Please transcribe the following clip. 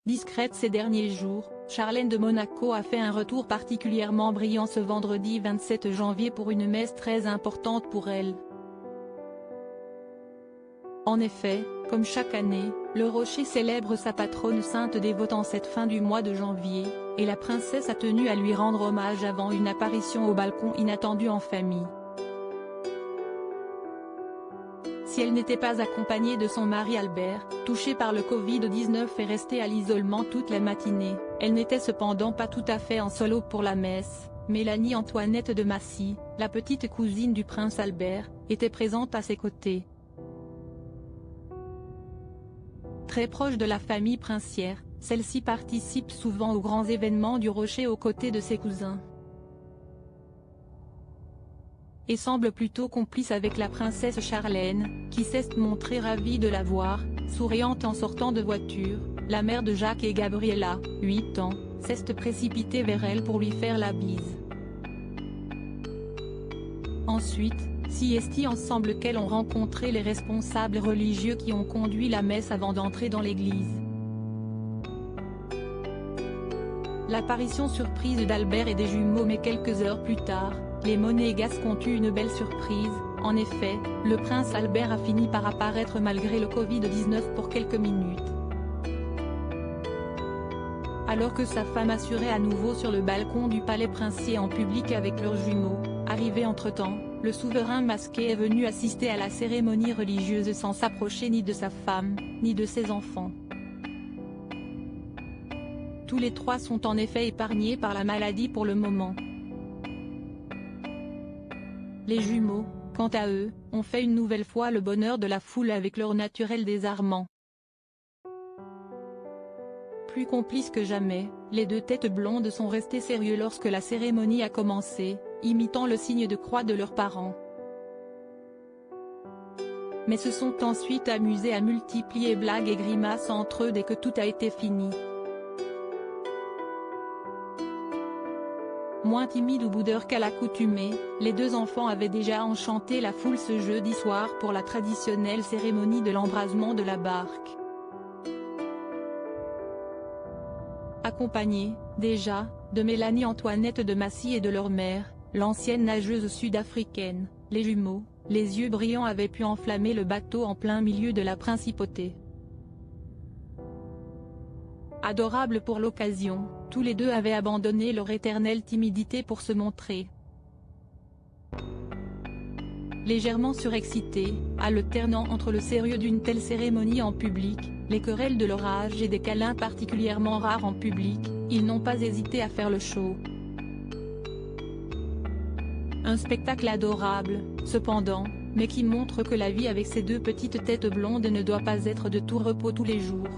Discrète ces derniers jours, Charlène de Monaco a fait un retour particulièrement brillant ce vendredi 27 janvier pour une messe très importante pour elle. En effet, comme chaque année, le Rocher célèbre sa patronne sainte dévote en cette fin du mois de janvier, et la princesse a tenu à lui rendre hommage avant une apparition au balcon inattendue en famille. Si elle n'était pas accompagnée de son mari Albert, touché par le Covid-19 et resté à l'isolement toute la matinée, elle n'était cependant pas tout à fait en solo pour la messe. Mélanie Antoinette de Massy, la petite cousine du prince Albert, était présente à ses côtés. Très proche de la famille princière, celle-ci participe souvent aux grands événements du Rocher aux côtés de ses cousins. Et semble plutôt complice avec la princesse Charlène, qui s'est montrée ravie de la voir, souriante en sortant de voiture. La mère de Jacques et Gabriella, 8 ans, s'est précipitée vers elle pour lui faire la bise. Ensuite, siesti ensemble qu'elles ont rencontré les responsables religieux qui ont conduit la messe avant d'entrer dans l'église. L'apparition surprise d'Albert et des jumeaux mais quelques heures plus tard, les Monégasques ont eu une belle surprise. En effet, le prince Albert a fini par apparaître malgré le Covid-19 pour quelques minutes. Alors que sa femme assurait à nouveau sur le balcon du palais princier en public avec leurs jumeaux, arrivé entre-temps, le souverain masqué est venu assister à la cérémonie religieuse sans s'approcher ni de sa femme, ni de ses enfants. Tous les trois sont en effet épargnés par la maladie pour le moment. Les jumeaux, quant à eux, ont fait une nouvelle fois le bonheur de la foule avec leur naturel désarmant. Plus complices que jamais, les deux têtes blondes sont restés sérieux lorsque la cérémonie a commencé, imitant le signe de croix de leurs parents. Mais se sont ensuite amusés à multiplier blagues et grimaces entre eux dès que tout a été fini. Moins timides ou boudeurs qu'à l'accoutumée, les deux enfants avaient déjà enchanté la foule ce jeudi soir pour la traditionnelle cérémonie de l'embrasement de la barque. Accompagnés, déjà, de Mélanie Antoinette de Massy et de leur mère, l'ancienne nageuse sud-africaine, les jumeaux, les yeux brillants avaient pu enflammer le bateau en plein milieu de la principauté. Adorables pour l'occasion, tous les deux avaient abandonné leur éternelle timidité pour se montrer. Légèrement surexcités, alternant entre le sérieux d'une telle cérémonie en public, les querelles de leur âge et des câlins particulièrement rares en public, ils n'ont pas hésité à faire le show. Un spectacle adorable, cependant, mais qui montre que la vie avec ces deux petites têtes blondes ne doit pas être de tout repos tous les jours.